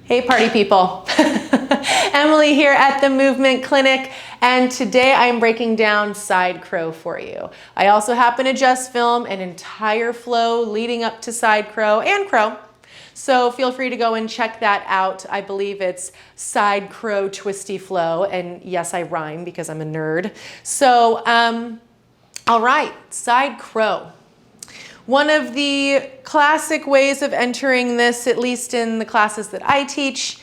Hey party people, Emily here at the Movement Clinic, and today I'm breaking down side crow for you. I also happen to just film an entire flow leading up to side crow and crow, so feel free to go and check that out. I believe it's side crow twisty flow, and yes, I rhyme because I'm a nerd. So, all right, side crow. One of the classic ways of entering this, at least in the classes that I teach,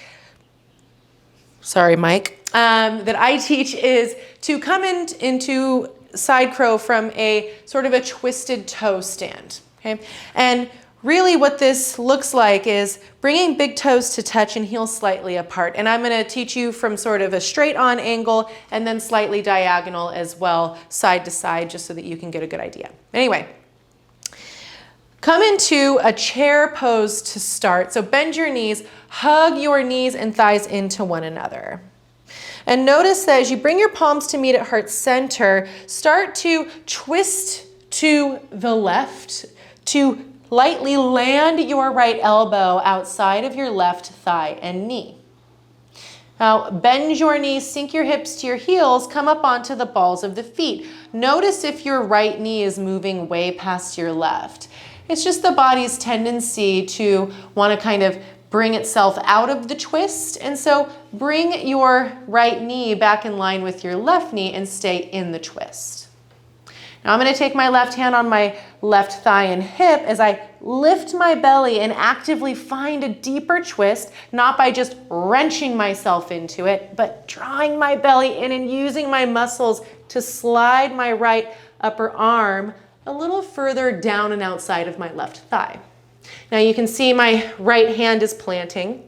sorry, Mike, that I teach is to come into side crow from a sort of a twisted toe stand, okay? And really what this looks like is bringing big toes to touch and heels slightly apart. And I'm gonna teach you from sort of a straight on angle and then slightly diagonal as well, side to side, just so that you can get a good idea. Anyway. Come into a chair pose to start. So bend your knees, hug your knees and thighs into one another. And notice that as you bring your palms to meet at heart center, start to twist to the left to lightly land your right elbow outside of your left thigh and knee. Now bend your knees, sink your hips to your heels, come up onto the balls of the feet. Notice if your right knee is moving way past your left. It's just the body's tendency to want to kind of bring itself out of the twist. And so bring your right knee back in line with your left knee and stay in the twist. Now I'm going to take my left hand on my left thigh and hip as I lift my belly and actively find a deeper twist, not by just wrenching myself into it, but drawing my belly in and using my muscles to slide my right upper arm a little further down and outside of my left thigh. Now you can see my right hand is planting.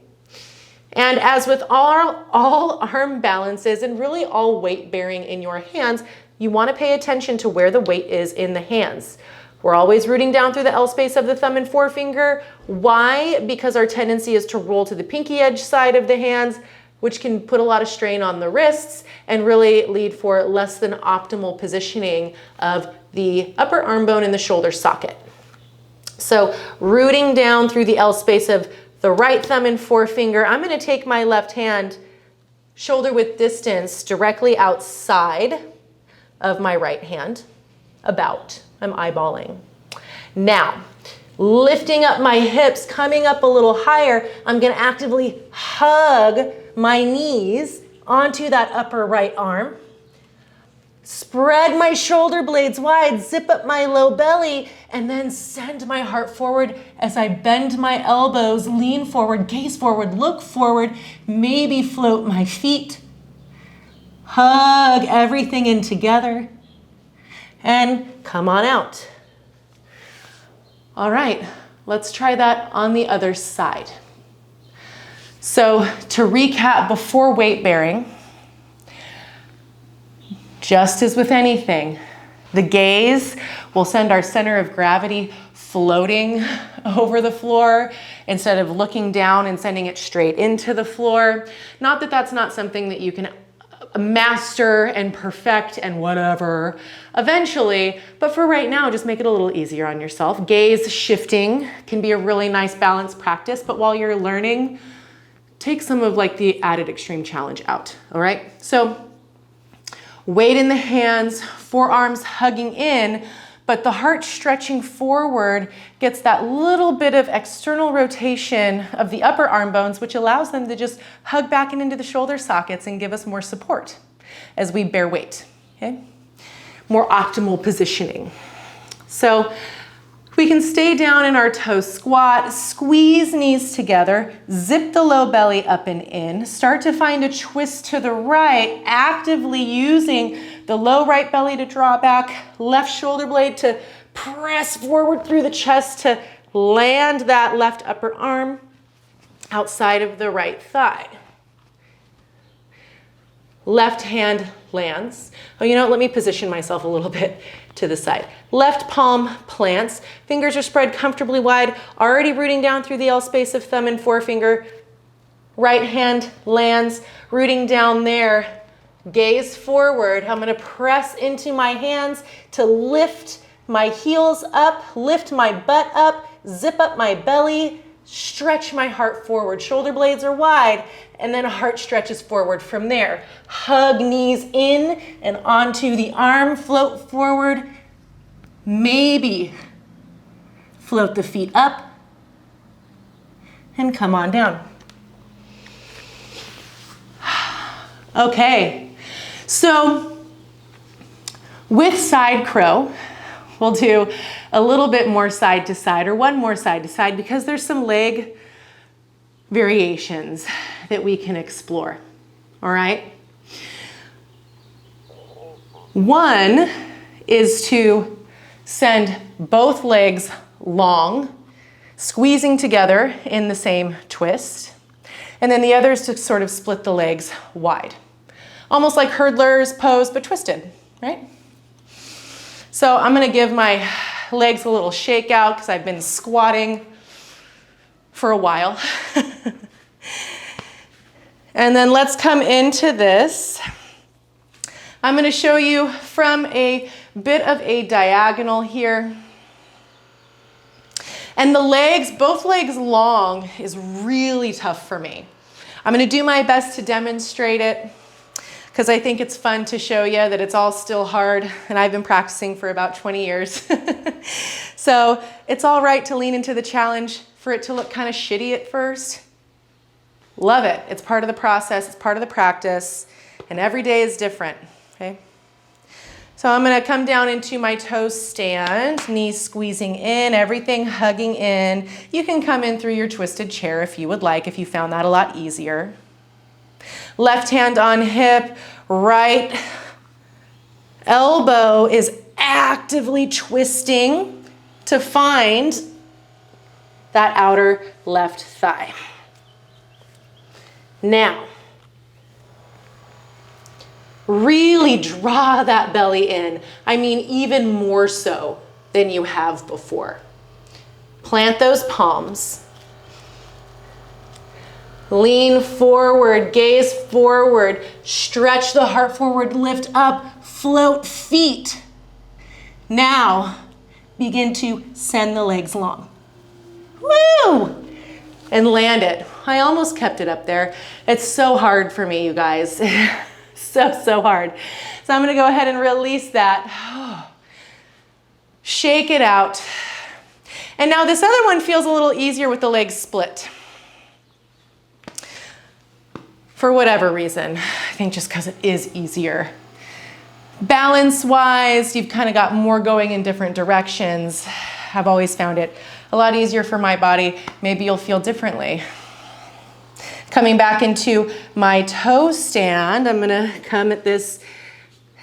And as with all arm balances and really all weight bearing in your hands, you want to pay attention to where the weight is in the hands. We're always rooting down through the L space of the thumb and forefinger. Why? Because our tendency is to roll to the pinky edge side of the hands, which can put a lot of strain on the wrists and really lead for less than optimal positioning of the upper arm bone and the shoulder socket. So rooting down through the L space of the right thumb and forefinger, I'm going to take my left hand shoulder width distance directly outside of my right hand, I'm eyeballing. Now, lifting up my hips, coming up a little higher, I'm going to actively hug my knees onto that upper right arm. Spread my shoulder blades wide, zip up my low belly, and then send my heart forward as I bend my elbows, lean forward, gaze forward, look forward, maybe float my feet. Hug everything in together and come on out. All right, let's try that on the other side. So to recap before weight bearing, just as with anything, the gaze will send our center of gravity floating over the floor instead of looking down and sending it straight into the floor. Not that that's not something that you can master and perfect and whatever eventually, but for right now, just make it a little easier on yourself. Gaze shifting can be a really nice balance practice, but while you're learning, take some of like the added extreme challenge out, all right? So weight in the hands, forearms hugging in, but the heart stretching forward gets that little bit of external rotation of the upper arm bones, which allows them to just hug back and into the shoulder sockets and give us more support as we bear weight, okay? More optimal positioning. So we can stay down in our toe squat, squeeze knees together, zip the low belly up and in, start to find a twist to the right, actively using the low right belly to draw back, left shoulder blade to press forward through the chest to land that left upper arm outside of the right thigh. Left hand lands. Oh, you know what? Let me position myself a little bit to the side. Left palm plants. Fingers are spread comfortably wide, already rooting down through the L space of thumb and forefinger. Right hand lands, rooting down there. Gaze forward. I'm going to press into my hands to lift my heels up, lift my butt up, zip up my belly, stretch my heart forward. Shoulder blades are wide, and then heart stretches forward from there. Hug knees in and onto the arm, float forward. Maybe float the feet up and come on down. Okay, so with side crow, we'll do a little bit more side to side, or one more side to side, because there's some leg variations that we can explore, all right? One is to send both legs long, squeezing together in the same twist. And then the other is to sort of split the legs wide. Almost like hurdler's pose, but twisted, right? So I'm gonna give my legs a little shake out because I've been squatting for a while. And then let's come into this. I'm gonna show you from a bit of a diagonal here. And the legs, both legs long, is really tough for me. I'm gonna do my best to demonstrate it because I think it's fun to show you that it's all still hard, and I've been practicing for about 20 years. So it's all right to lean into the challenge, for it to look kind of shitty at first. Love it. It's part of the process, it's part of the practice, and every day is different, okay? So I'm gonna come down into my toe stand, knees squeezing in, everything hugging in. You can come in through your twisted chair if you would like, if you found that a lot easier. Left hand on hip, right elbow is actively twisting to find that outer left thigh. Now, really draw that belly in. I mean, even more so than you have before. Plant those palms. Lean forward, gaze forward, stretch the heart forward, lift up, float feet. Now, begin to send the legs long. Woo! And land it. I almost kept it up there. It's so hard for me, you guys. So hard. So I'm gonna go ahead and release that. Shake it out. And now this other one feels a little easier with the legs split. For whatever reason, I think just because it is easier. Balance-wise, you've kind of got more going in different directions. I've always found it a lot easier for my body. Maybe you'll feel differently. Coming back into my toe stand, I'm gonna come at this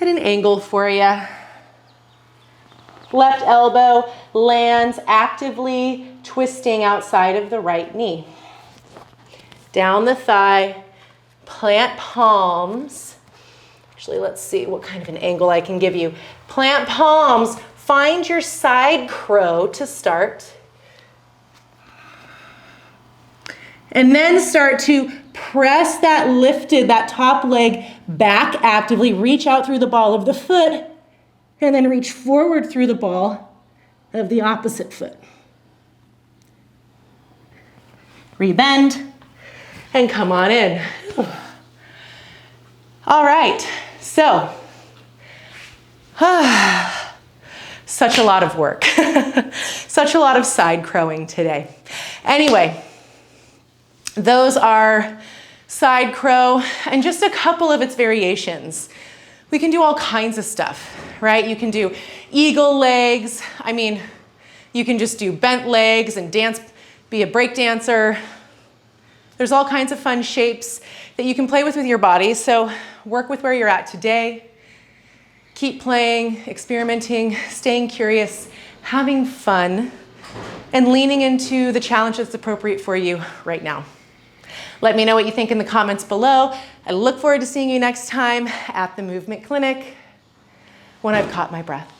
at an angle for you. Left elbow lands actively twisting outside of the right knee. Down the thigh, plant palms. Actually, let's see what kind of an angle I can give you. Plant palms, find your side crow to start. And then start to press that lifted, that top leg back actively. Reach out through the ball of the foot and then reach forward through the ball of the opposite foot. Rebend and come on in. All right, so such a lot of work. Such a lot of side crowing today. Anyway, those are side crow and just a couple of its variations. We can do all kinds of stuff, right? You can do eagle legs. I mean, you can just do bent legs and dance, be a break dancer. There's all kinds of fun shapes that you can play with your body. So work with where you're at today. Keep playing, experimenting, staying curious, having fun, and leaning into the challenge that's appropriate for you right now. Let me know what you think in the comments below. I look forward to seeing you next time at the Movement Clinic when I've caught my breath.